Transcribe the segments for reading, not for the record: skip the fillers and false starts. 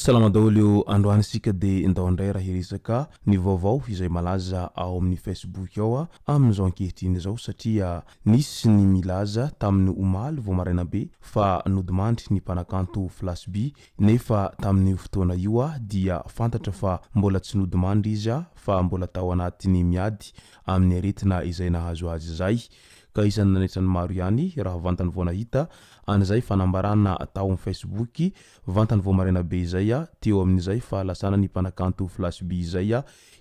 Salama daholo androany sika de ndaondray raha hiresaka ny vaovao izay malaza ao amin'ny Facebook ao amin'izao ankehitriny zao satria nisy ny milaza tamin'ny omaly vao maraina be fa nodimandry ny mpanakanto Flash B nefa tamin'ny fotoana io dia fantatra fa mbola tsy nodimandry izy fa mbola tao anatiny miady amin'ny aretina izay nahazo azy zay ka isany nanetran'ny maro ihany raha vantany vao nahita an'izay fanambarana tao amin'ny Facebook vantany vao maraina be izay teo amin'izay fa lasana ny mpanakanto Flash B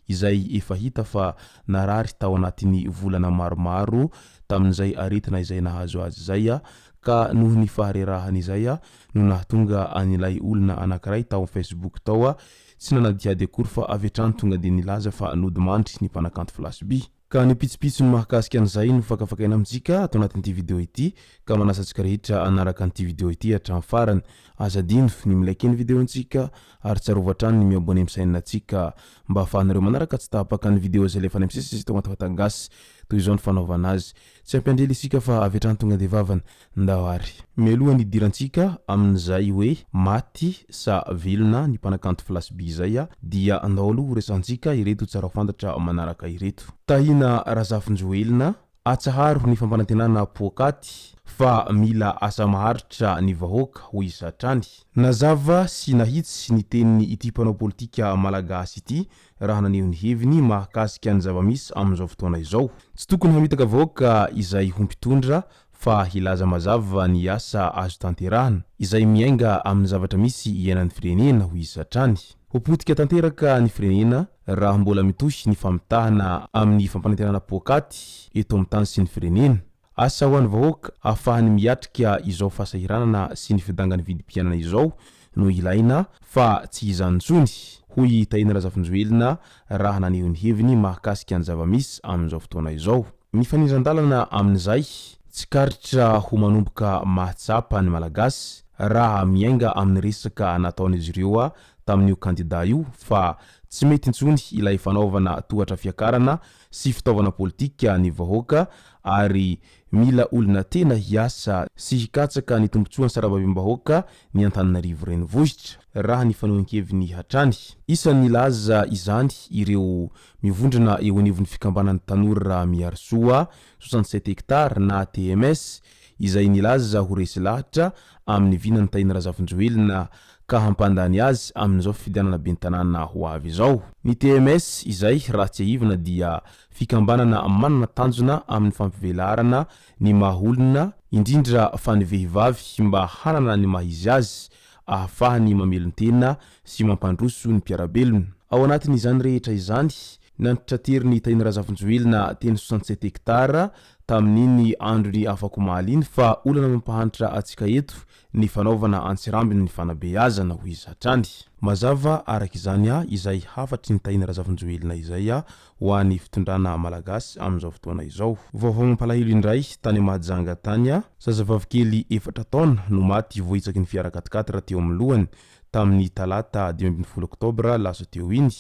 izay efa hita fa narary tao anatiny volana maromaro tamin'izay aretina izay nahazo azy zay ka noho ny faharerahany izay no nahatonga an'ilay olona anankiray tao amin'ny Facebook tao tsy nanadiady akory fa avy hatrany tonga de nilaza fa nodimandry ny mpanakanto Flash B. Ka ny pitsopitso ny mahakasika an'izay no fakafakaina amintsika atao anatin'ity video ity ka manasa antsika rehetra anaraka an'ity video ity hatramin'ny farany azadino ny milike ny videontsika ary tsarova hatrany ny miabone amin'ny chaîne-natsika mba ahafahanareo manaraka tsy tapaka ny video izay lefa any amin'ny sisy tao antafatangasy toy izao ny fanaovana azy tsy ampiandrely isika fa avy hatrany tonga de vavany ndahary mialohany idirantsika amin'izay hoe maty sa velona ny mpanakanto Flash B zay dia andaholo resantsika ireto tsara fantatra manaraka ireto. Tahina Razafinjoelina atsaharo ny fampanantenana pokaty fa mila asa maharitra ny vahoaka ho isatrany. Nazava sy nahitsy ny tenin'ny ity mpanao politika malagasy ity raha naneho ny heviny mahakasika ny zava-misy amin'izao fotoana izao. Tsy tokony hamitaka vahoaka izay humpitondra fa hilaza mazava ny asa azo tanterahana izay miainga amin'ny zavatra misy iainan'ny firenena ho isatrany. Hopotika tanteraka ny firenena raha mbola mitosy ny famitahana amin'ny fampanantenana pokaty eto amin'ny tany sy ny firenena. Asa ho an'ny vahoaka ahafahany miatrika izao fahasahiranana sy ny fidangany vidim-piainana izao no ilaina fa tsy izany intsony hoy Tahina Razafinjoelina raha naneho ny heviny mahakasika ny zava-misy amin'izao fotoana izao. Ny fanindran-dalana amin'izay tsy karitra ho manomboka mahatsapa ny malagasy raha miainga amin'ny resaka nataon'izy ireo tamin'io kandida io fa tsy mety intsony ilay fanaovana tohatra fiakarana sy fitaovana politika ny vahoaka ary mila olona tena hiasa sy hikatsaka ny tombotsoan'ny sarababem-bahoaka ny Antananarivo renivohitra raha ny fanohan-keviny hatrany. Isan'ny laza izany ireo mivondrona eo anivon'ny fikambanan'ny tanora miarisoa 67 hektara na TMS izay nilaza ho resy lahatra amin'ny vinan'ny Tahina Razafinjoelina ka hampandany azy amin'izao fidianana bentanana ho avy izao. Ny TMS izay raha tsy ahivana dia fikambanana manana tanjona amin'ny fampivelarana ny mahaolona indrindra fa ny vehivavy mba hanana ny mahizy azy ahafahany mamelon-tena sy mampandroso ny mpiarabelona. Ao anatin'izany rehetra izany nantitrateriny Tahina Razafinjoelina teny 67 hektara tamin'iny androny afako maliny fa olana mampahantra atsika eto ny fanaovana antsirambiny ny fanabeazana ho izy hatrany. Mazava arak'izany izay hafatry ny Tahina Razafinjoelina izay ho an'ny fitondrana malagasy amin'izao fotoana izao. Vaovao mampalahelo indray tany Mahajanga tany zazavavy kely 4 taona no maty vohitsaky ny fiara 4x4 teo amin'ny lohany tamin'ny talata 12 oktobra lasa teo iny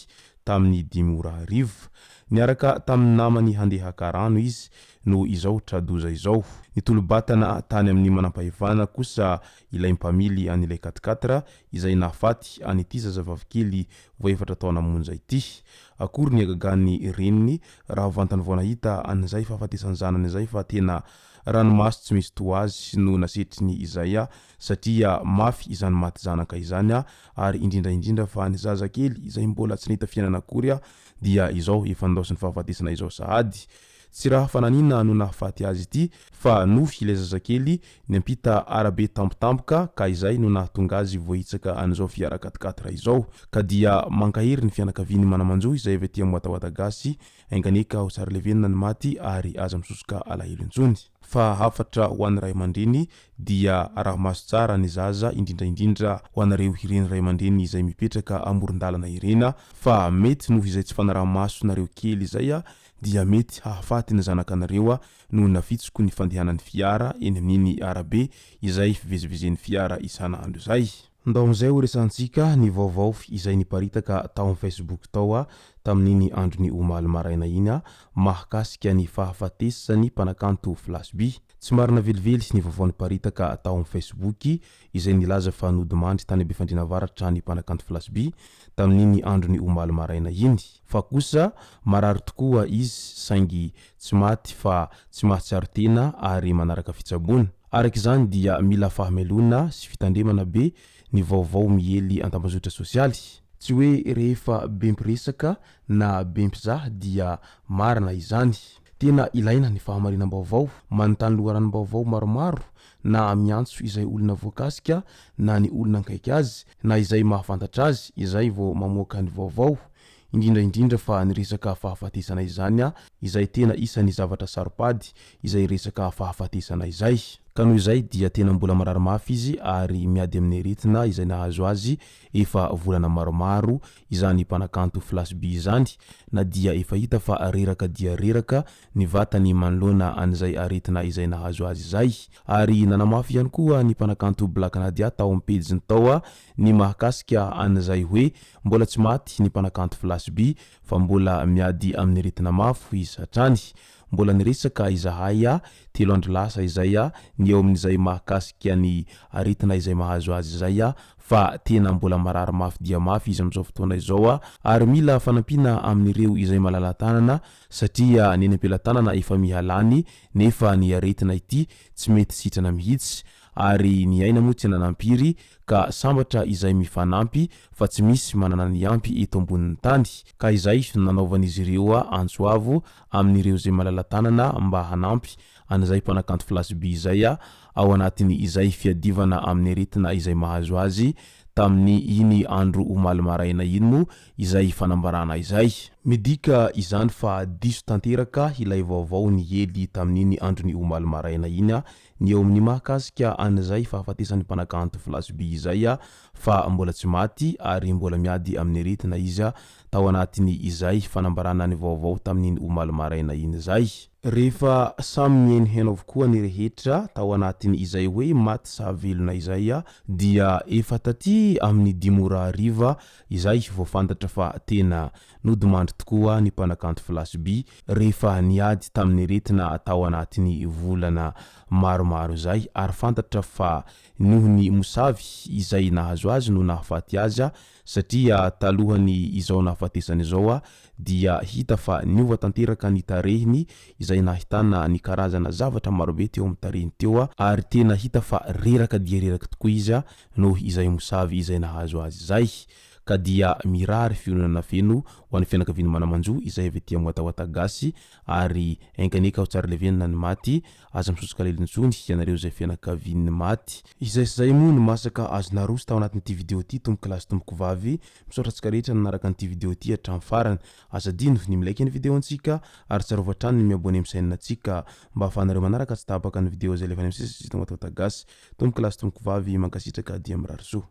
tamin'ny 5:00 niaraka tamin'ny namany handeha haka rano izy no izao tradoza izao. Ny tolobatana tany amin'ny manampahefana kosa ilay mpamily an'ilay 4x4 izay nahafaty an'ity zazavavy kely vao 4 taona monja ity. Akory ny agagany reniny raha vantany vao nahita an'izay fahafatesan'ny zanany izay fa tena ranomaso tsy misy toazy no nasetriny izay satria mafy izany maty zanaka izany ary indrindra fa ny zazakely izay mbola tsy nahita fiainana akory dia izao efa ndaosiny fahafatesana izao sahady. Tsy raha fananina no nahafaty azy ity fa noho ilay zazakely niampita arabe tampotampoka ka izay no nahatonga azy vohitsaka an'izao fiara 4x4 izao ka dia mankahery ny fianakaviany manamanjo izay avy aty Moatahoata gasy ainganeka ho tsara levenina ny maty ary aza misosoka alahelo intsony. Fa hafatra ho an'ny ray aman-dreny dia raha maso tsara ny zaza indrindraindrindra ho anareo hireny ray aman-dreny izay mipetraka amoron-dalana irena fa mety noho izay tsy fanaraha-maso nareo kely izay dia mety hahafaty ny zanakanareo noho nafitsoko ny fandehanan'ny fiara eny amin'iny arabe izay fivezivezen'ny fiara isan'andro izay. Ndao amizay ho resantsika ny vaovao izay niparitaka tao amin'ny Facebook tao tamin'iny andro ny omaly maraina iny mahakasika ny fahafatesany mpanakanto Flash B. Tsy marina velively ny vaovao niparitaka tao amin'ny Facebook izay nilaza fa nodimandry tany Befandriana Avaratra ny mpanakanto Flash B tamin'iny andro ny omaly maraina iny. Fa kosa marary tokoa izy saingy tsy maty fa tsy mahatsiaro tena ary manaraka fitsaboana. Araka izany dia mila fahamelona sy fitandremana be ny vaovao miely an-tambazotra sosialy. Tsy hoe rehefa bempiresaka na bempizaha dia marina izany. Tena ilaina ny fahamarinam-baovao, manontany loharanom-baovao maromaro na miantso izay olona voakasika na ny olona ankaiky azy na izay mahafantatra azy izay vao mamoaka ny vaovao. Indrindraindrindra fa ny resaka fahafatesana izany izay tena isan'ny zavatra saropady izay resaka fahafatesana izay. Ka noho izay dia tena mbola marary mafy izy ary miady amin'ny aretina izay nahazo azy efa volana maromaro izany mpanakanto Flash B izany, na dia efa hita fa reraka dia reraka ny vatany manoloana an'izay aretina izay nahazo azy izay. Ary nanamafy ihany koa ny mpanakanto Black Nadia tao amin'ny pejiny tao ny mahakasika an'izay hoe mbola tsy maty ny mpanakanto Flash B fa mbola miady amin'ny aretina mafo izy hatrany. Mbola niresaka izahay 3 andro lasa izay ny eo amin'izay mahakasika ny aretina izay mahazo azy izay fa tena mbola marary mafy dia mafy izy amin'izao fotoana izao ary mila fanampiana amin'ireo izay malala tanana satria ny ampelantanana efa mihalany nefa ny aretina ity tsy mety sitrana mihitsy ary ny aina moa tsy nanampiry ka sambatra izay mifanampy fa tsy misy manana ny ampy eto ambonin'ny tany. Ka izay nanaovan'izy ireo antsoavo amin'ireo izay malala tanana mba hanampy an'izay mpanakanto Flash B izay ao anatiny izay fiadivana amin'ny aretina izay mahazo azy tamin'ny iny andro omaly maraina iny mo izay fanambarana izay. Midika izany fa diso tanteraka ilay vaovao ny hely tamin'iny andro ny omaly maraina iny ny eo amin'ny mahakasika an'izay fahafatesan'ny mpanakanto Flash B izay fa mbola tsy maty ary mbola miady amin'ny aretina izy tao anatiny izay fanambarana ny vaovao tamin'iny omaly maraina iny izay. Rehefa samy miheniheno avokoa ny rehetra tao anatiny izay hoe maty sa velona izay dia efa taty amin'ny 10:00 izay vao fantatra fa tena nodimandry tokoa ny mpanakanto Flash B rehefa niady tamin'ny aretina tao anatiny volana maromaro izay ary fantatra fa noho ny mosavy izay nahazo azy no nahafaty azy satria talohany izao nahafatesana izao dia hita fa niova tanteraka ny tarehiny izay nahitana ny karazana zavatra marobe teo amin'ny tarehiny teo ary tena hita fa reraka dia reraka tokoa izy noho izay mosavy izay nahazo azy izay. Ka dia mirary fiolana feno ho an'ny fianakaviany manamanjo izay avy ety Moatahoata Gasy ary enkaneka ho tsara levenina ny maty aza misosoka lelintsony ianareo izay fianakaviany maty. Izay sy zay moa no masaka azonarosy tao anatin'ity video ity tomboko lasy tomboko vavy misaotra antsika rehetra nanaraka an'ity video ity hatramin'ny farany. Aza dino ny milaiky ny video antsika ary tsarova hatrany ny miabone amin'ny chaîne antsika mba ahafahanareo manaraka tsy tapaka ny video izay lefany amin'ny sisy Moatahoata Gasy. Tomboko lasy tomboko vavy mankasitraka dia mirary soa.